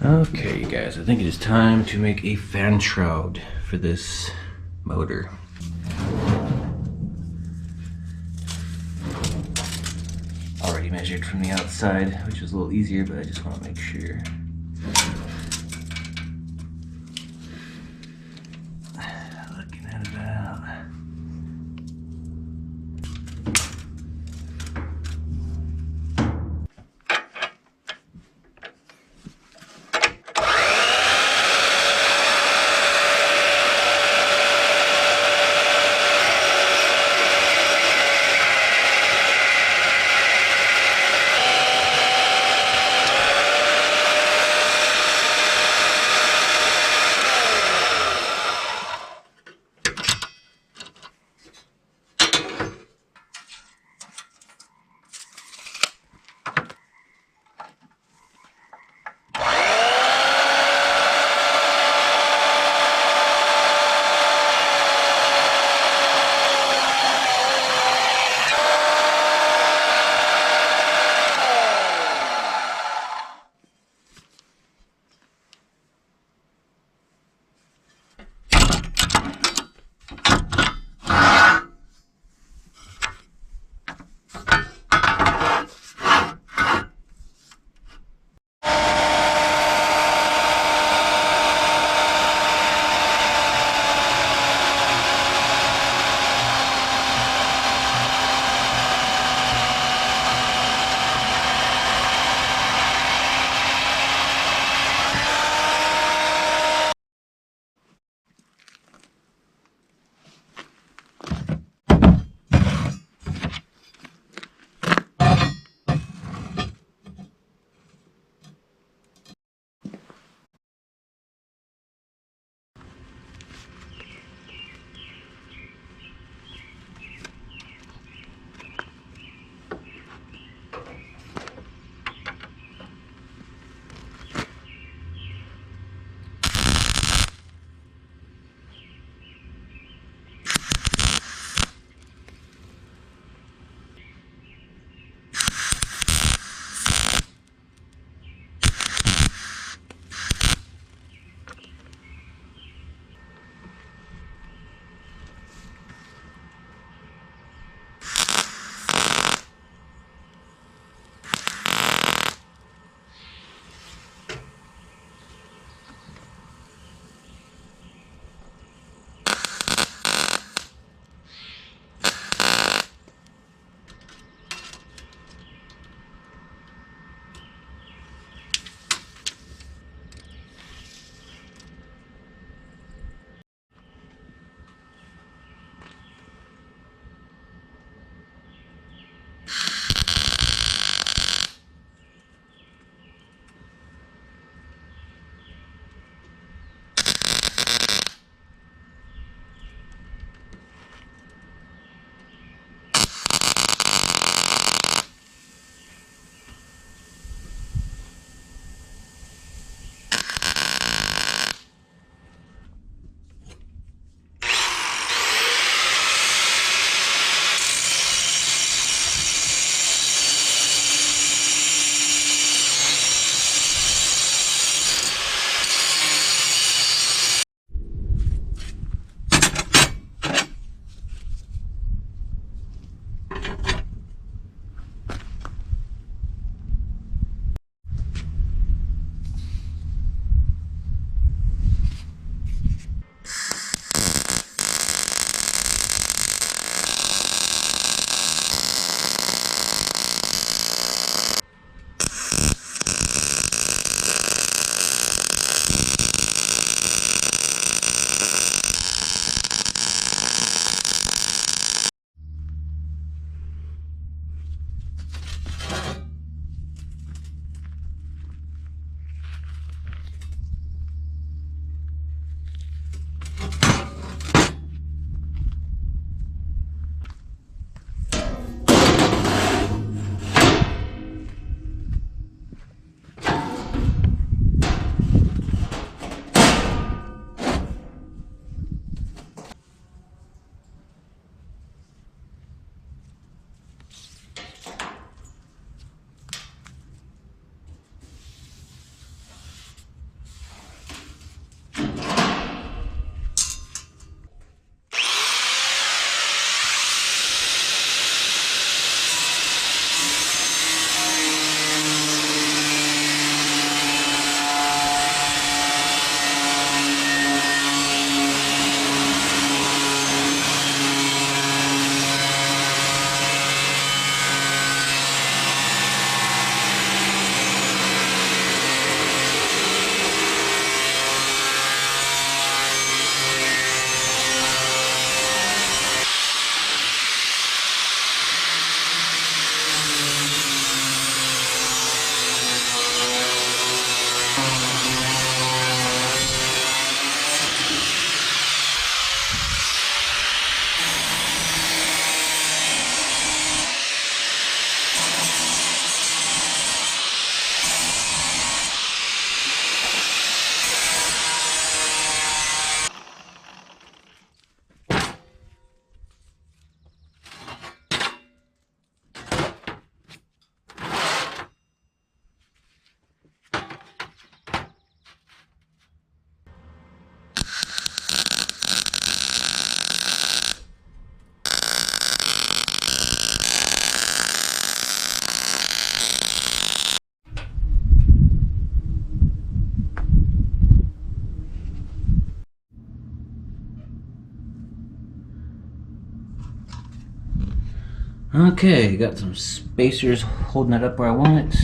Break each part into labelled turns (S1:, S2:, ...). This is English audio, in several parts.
S1: Okay, you guys, I think it is time to make a fan shroud for this motor. Already measured from the outside, which is a little easier, but I just want to make sure. Looking at about Okay, got some spacers holding that up where I want it.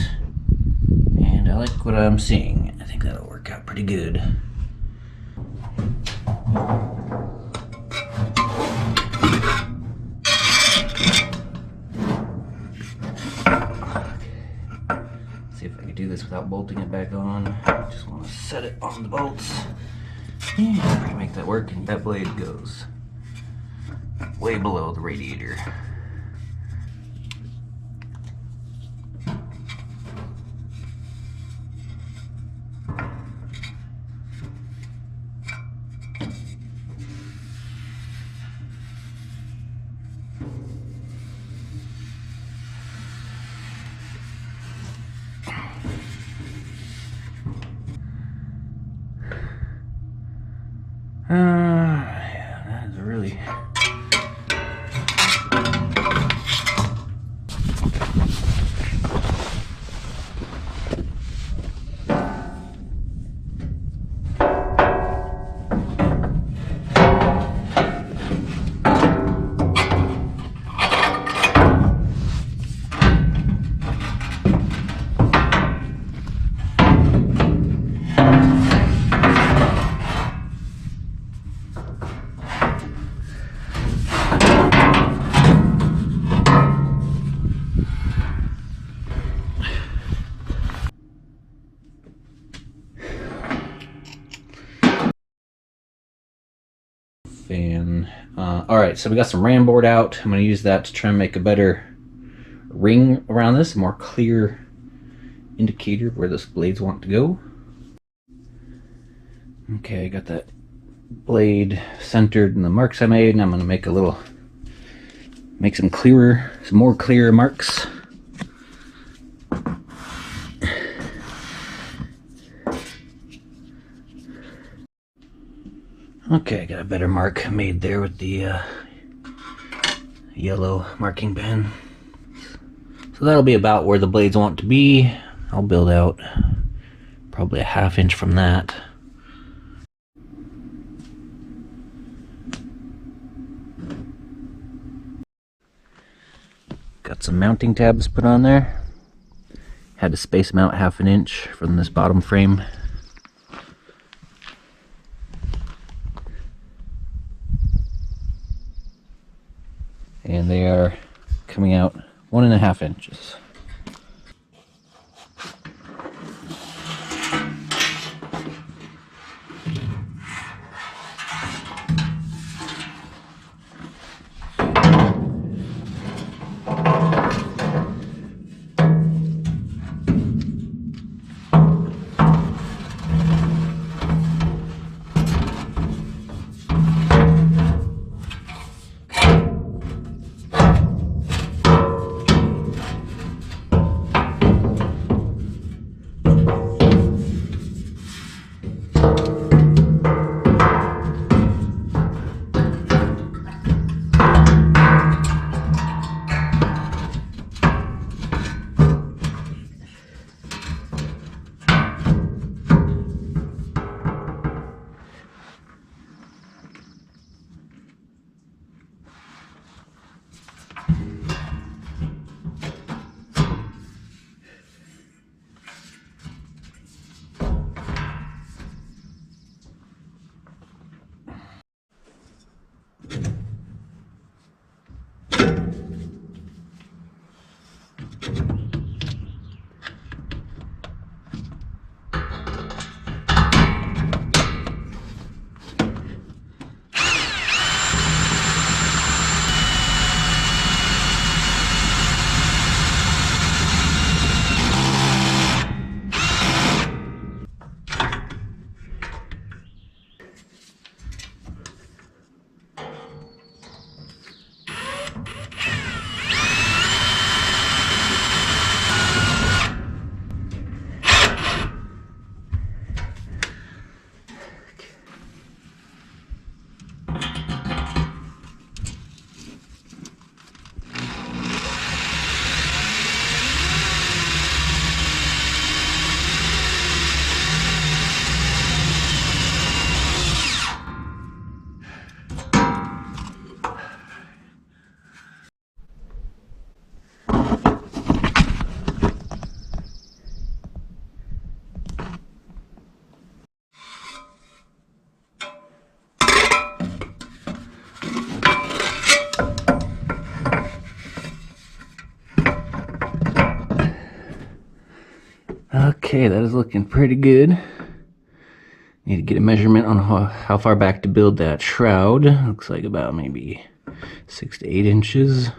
S1: And I like what I'm seeing. I think that'll work out pretty good. See if I can do this without bolting it back on. Just want to set it on the bolts. And I can make that work, and that blade goes way below the radiator. Yeah, that is really... fan. Alright, so we got some RAM board out. I'm going to use that to try and make a better ring around this, a more clear indicator of where those blades want to go. Okay, I got that blade centered in the marks I made, and I'm going to make some more clear marks. Okay, I got a better mark made there with the yellow marking pen. So that'll be about where the blades want to be. I'll build out probably a 1/2 inch from that. Got some mounting tabs put on there. Had to space them out 1/2 inch from this bottom frame. And they are coming out 1.5 inches. Okay, that is looking pretty good. Need to get a measurement on how far back to build that shroud. Looks like about maybe 6 to 8 inches.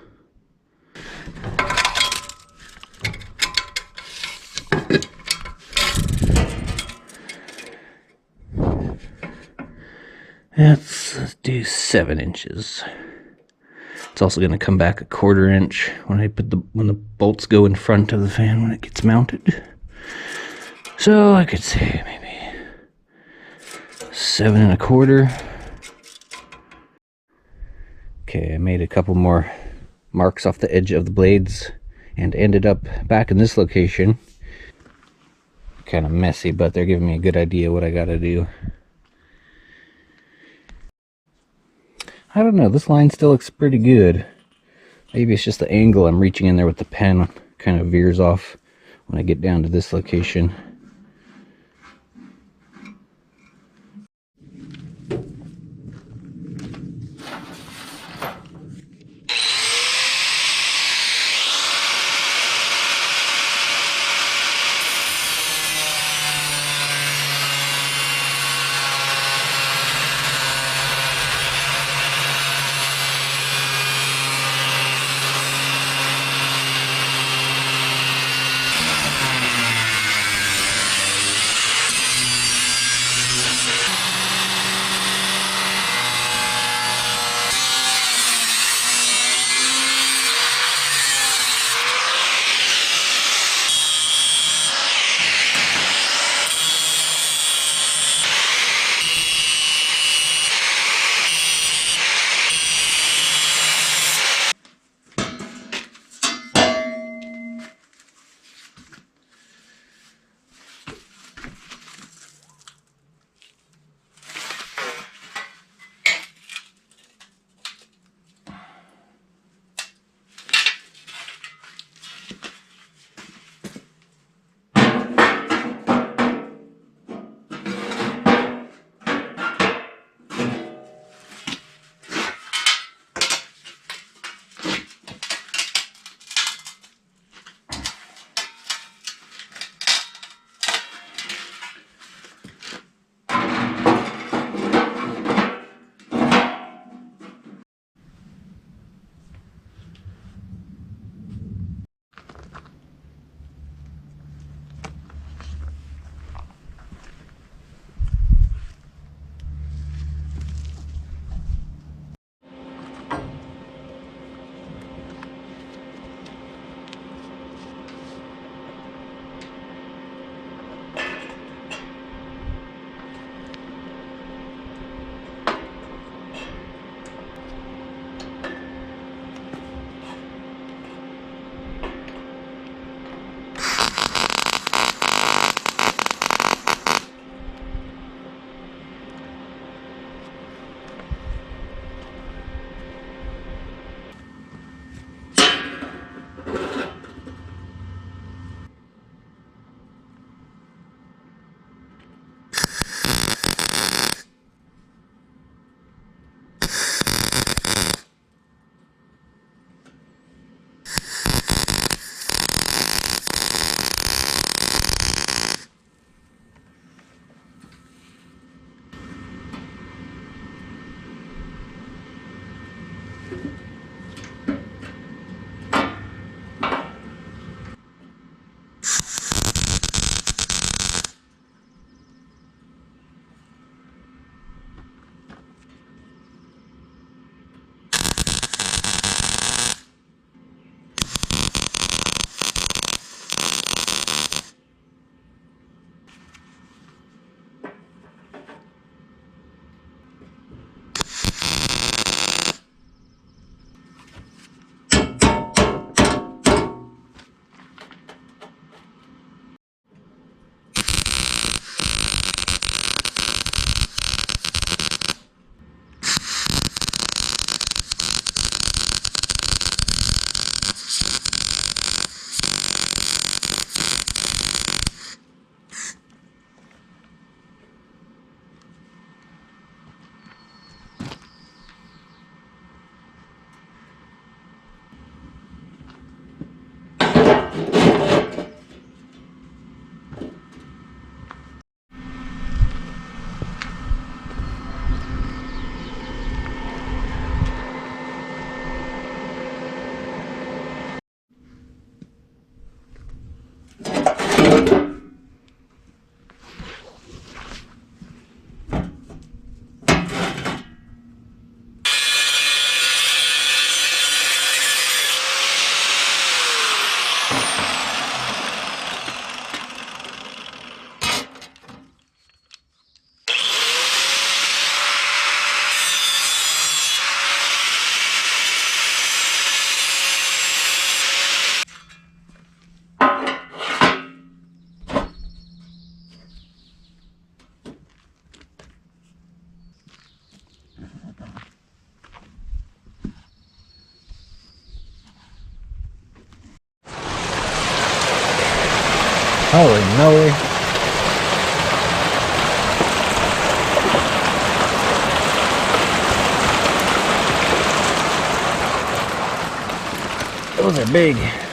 S1: Let's do 7 inches. It's also going to come back a 1/4 inch when the bolts go in front of the fan when it gets mounted. So I could say maybe 7 1/4. Okay, I made a couple more marks off the edge of the blades and ended up back in this location. Kind of messy, but they're giving me a good idea what I gotta do. I don't know, this line still looks pretty good. Maybe it's just the angle I'm reaching in there with the pen kind of veers off when I get down to this location.
S2: Holy moly. Those are big.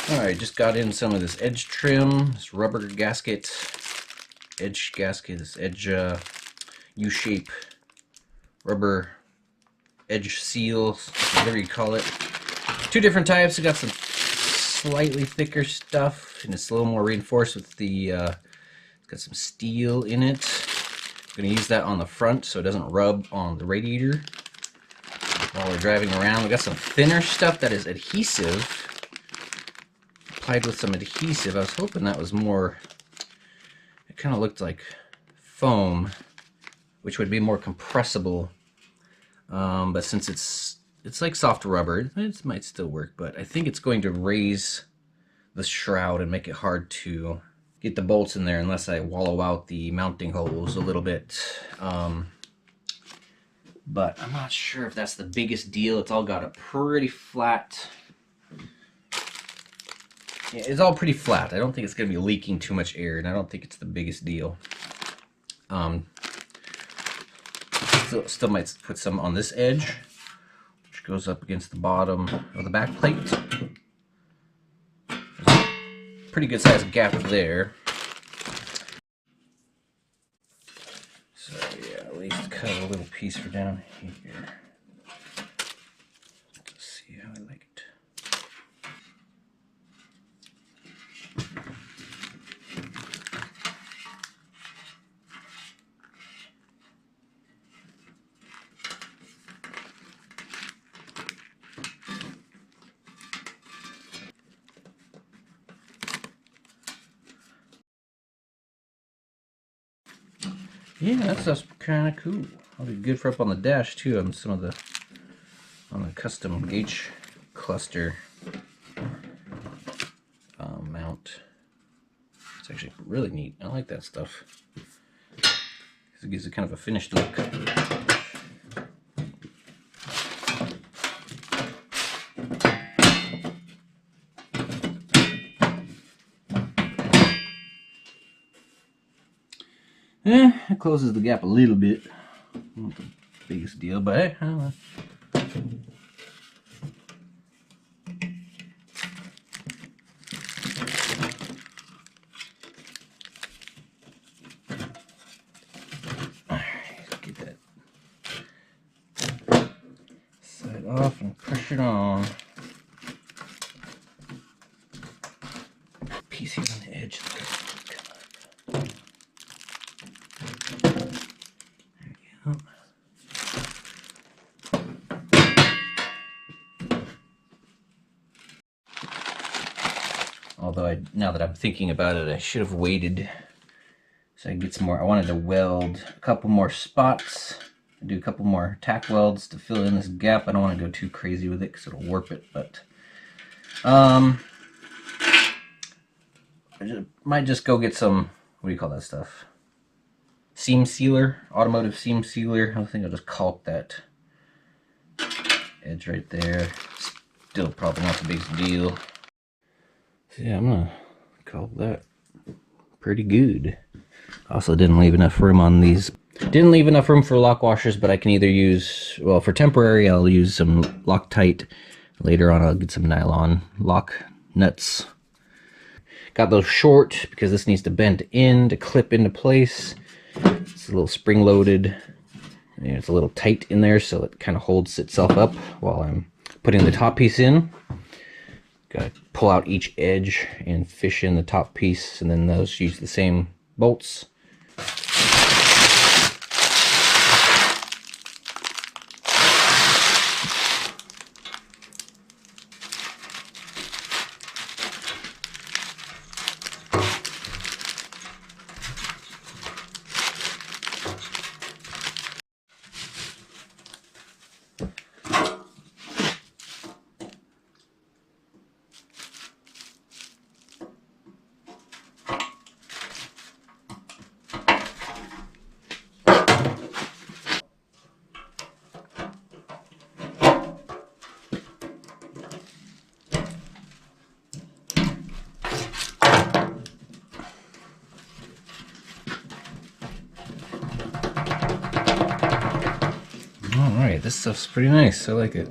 S1: Alright, just got in some of this edge trim, this rubber gasket, edge gasket, this edge U-shape rubber edge seal, whatever you call it. Two different types. I got some slightly thicker stuff, and it's a little more reinforced with the, it's got some steel in it. I'm going to use that on the front so it doesn't rub on the radiator while we're driving around. We got some thinner stuff that is adhesive. Applied with some adhesive. I was hoping that was more, it kind of looked like foam, which would be more compressible, but since it's like soft rubber, it might still work, but I think it's going to raise the shroud and make it hard to get the bolts in there unless I wallow out the mounting holes a little bit. But I'm not sure if that's the biggest deal. It's all got a pretty flat, yeah, it's all pretty flat. I don't think it's going to be leaking too much air, and I don't think it's the biggest deal. Still might put some on this edge, which goes up against the bottom of the back plate. There's a pretty good sized gap there. So yeah, at least cut a little piece for down here. Let's see how I like it. Yeah, that stuff's kind of cool. That'll be good for up on the dash too on some of the custom gauge cluster mount. It's actually really neat. I like that stuff. It gives it kind of a finished look. It closes the gap a little bit. Not the biggest deal, but hey, I don't know. Alright, get that side off and push it on. Piece here on the edge. now that I'm thinking about it, I should have waited so I can get some more. I wanted to weld a couple more spots, do a couple more tack welds to fill in this gap. I don't want to go too crazy with it because it'll warp it, but I might just go get some, what do you call that stuff? Seam sealer, automotive seam sealer. I think I'll just caulk that edge right there. Still probably not the biggest deal. So yeah, I'm gonna caulk that pretty good. Also didn't leave enough room on these. Didn't leave enough room for lock washers, but I can either use, well, for temporary, I'll use some Loctite. Later on, I'll get some nylon lock nuts. Got those short because this needs to bend in to clip into place. It's a little spring-loaded. It's a little tight in there, so it kind of holds itself up while I'm putting the top piece in. Gotta pull out each edge and fish in the top piece, and then those use the same bolts. Alright, this stuff's pretty nice. I like it.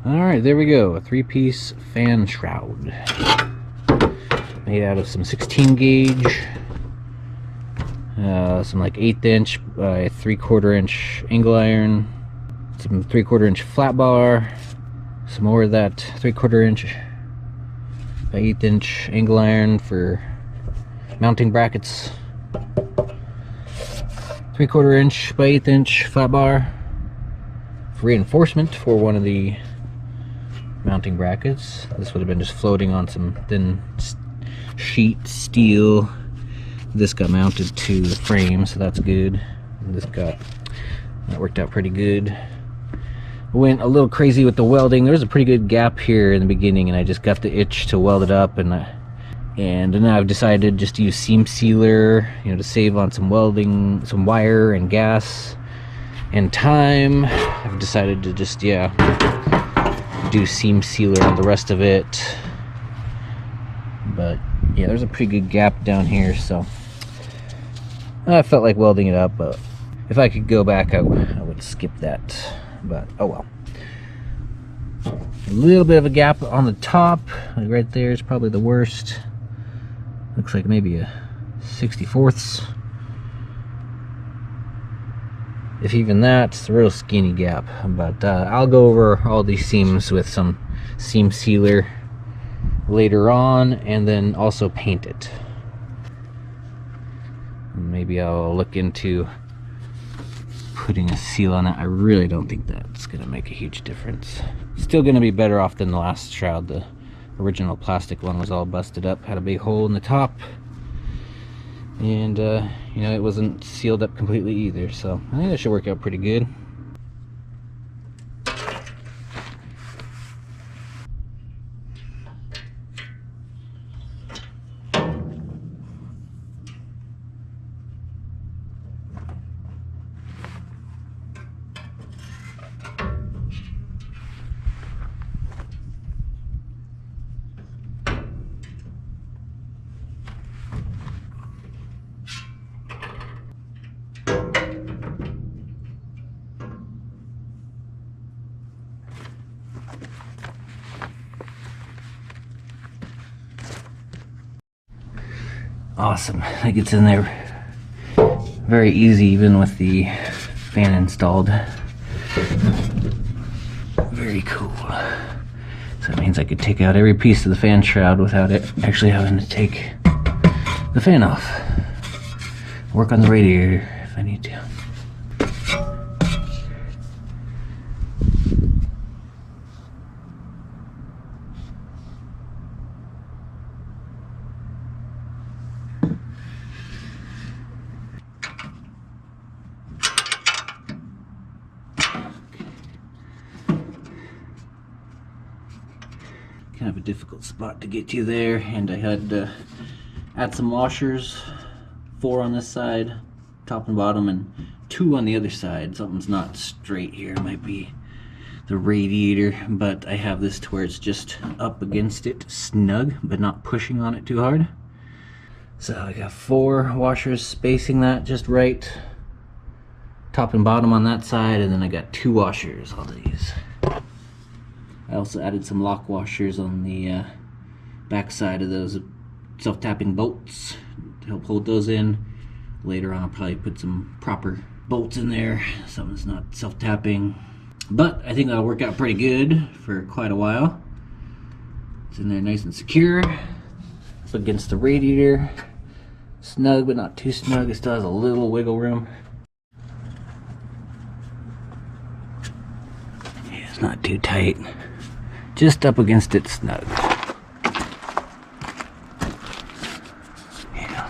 S1: Alright, there we go. A 3-piece fan shroud. Made out of some 16 gauge, some like 1/8 inch by 3/4 inch angle iron, some 3/4 inch flat bar, some more of that 3/4 inch by 1/8 inch angle iron for mounting brackets, 3/4 inch by 1/8 inch flat bar reinforcement for one of the mounting brackets. This would have been just floating on some thin sheet steel. This got mounted to the frame, so that's good. And that worked out pretty good. Went a little crazy with the welding. There was a pretty good gap here in the beginning, and I just got the itch to weld it up, and now I've decided just to use seam sealer, to save on some welding, some wire and gas and time. I've decided to just do seam sealer on the rest of it. But yeah, there's a pretty good gap down here, so I felt like welding it up. But if I could go back, I would skip that. But oh well. A little bit of a gap on the top, like right there is probably the worst. Looks like maybe a 64ths. If even that, it's a real skinny gap. But I'll go over all these seams with some seam sealer later on, and then also paint it. Maybe I'll look into putting a seal on it. I really don't think that's gonna make a huge difference. Still gonna be better off than the last Shroud. The original plastic one was all busted up, had a big hole in the top, and it wasn't sealed up completely either, so I think that should work out pretty good. Awesome, that gets in there very easy even with the fan installed. Very cool. So that means I could take out every piece of the fan shroud without it actually having to take the fan off. Work on the radiator if I need to. Kind of a difficult spot to get to there, and I had to add some washers, 4 on this side, top and bottom, and 2 on the other side. Something's not straight here. It might be the radiator, but I have this to where it's just up against it, snug, but not pushing on it too hard. So I got 4 washers spacing that just right, top and bottom on that side, and then I got 2 washers on these. I also added some lock washers on the back side of those self-tapping bolts to help hold those in. Later on I'll probably put some proper bolts in there, something's not self-tapping. But I think that'll work out pretty good for quite a while. It's in there nice and secure. It's against the radiator. Snug, but not too snug. It still has a little wiggle room. Yeah, it's not too tight. Just up against it snug. Yeah.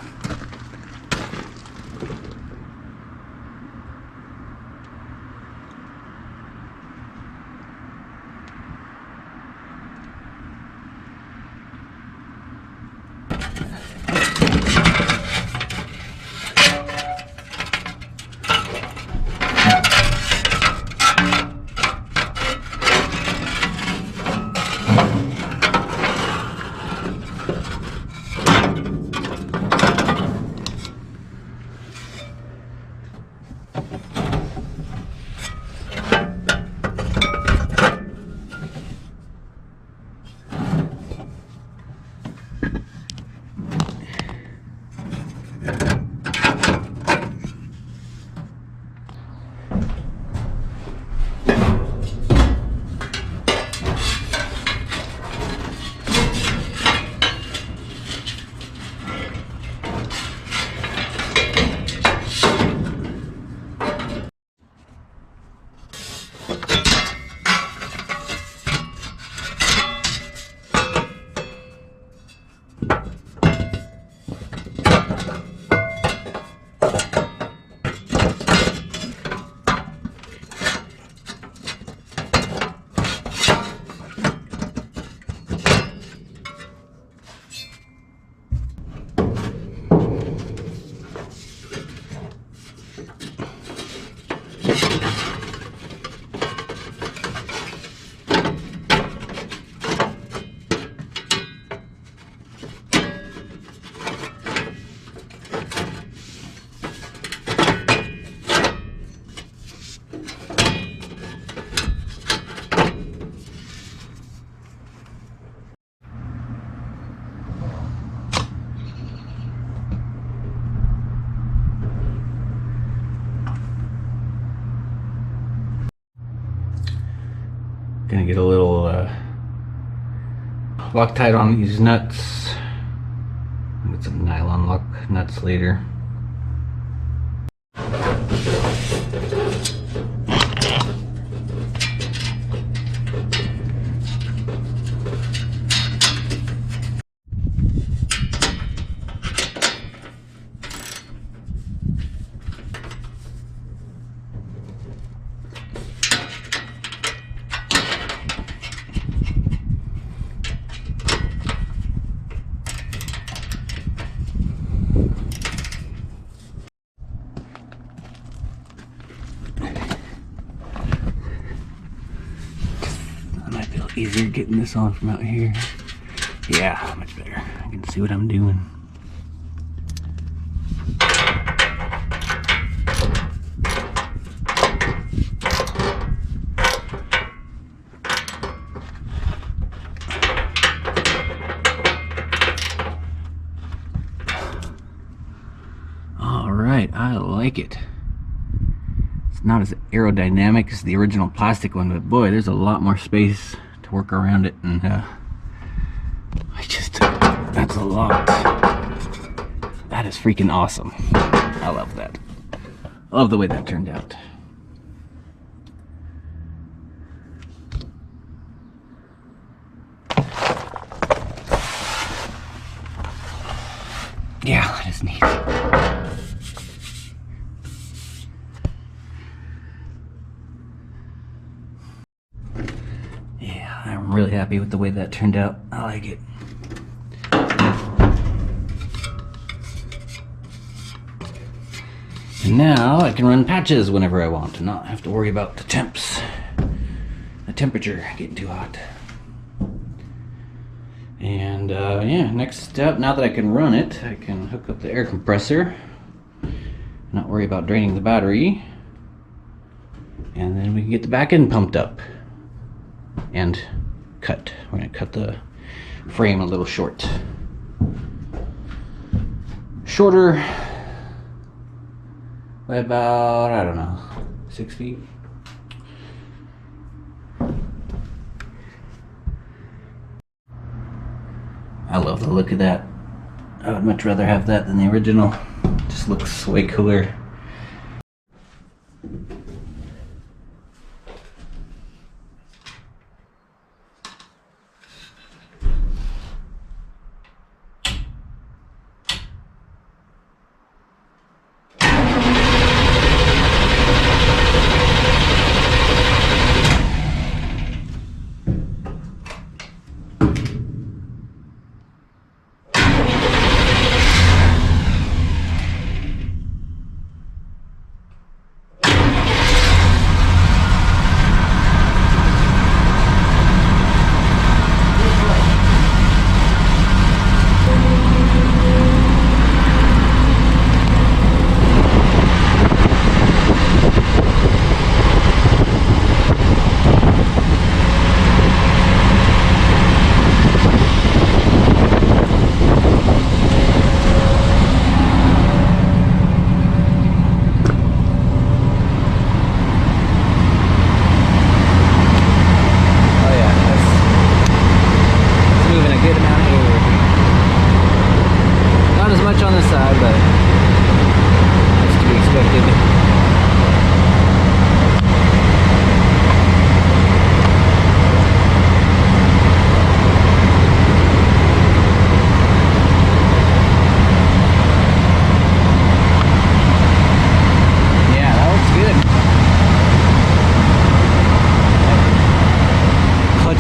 S1: Gonna get a little Loctite on these nuts. Get some nylon lock nuts later. Easier getting this on from out here. Yeah, much better. I can see what I'm doing. All right, I like it. It's not as aerodynamic as the original plastic one, but boy, there's a lot more space to work around it, and that's a lot. That is freaking awesome. I love that. I love the way that turned out. Yeah, that is neat. I'm really happy with the way that turned out. I like it. And now I can run patches whenever I want and not have to worry about the temperature getting too hot. And yeah, next step, now that I can run it, I can hook up the air compressor, not worry about draining the battery, and then we can get the back end pumped up and cut. We're going to cut the frame a little shorter by about, I don't know, 6 feet. I love the look of that. I would much rather have that than the original. It just looks way cooler.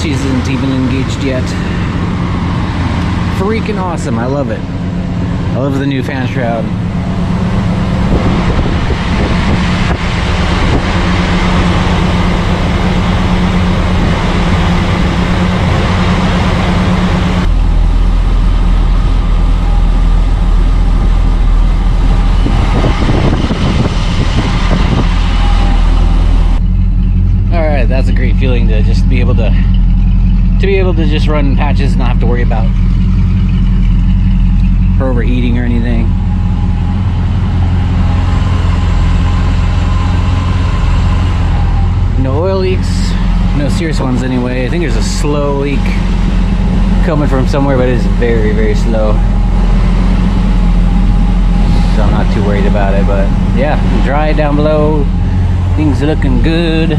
S1: Isn't even engaged yet. Freaking awesome. I love it. I love the new fan shroud. Alright, that's a great feeling to just be able to just run patches and not have to worry about overheating or anything. No oil leaks. No serious ones anyway. I think there's a slow leak coming from somewhere, but it's very, very slow. So I'm not too worried about it. But yeah, dry down below. Things are looking good.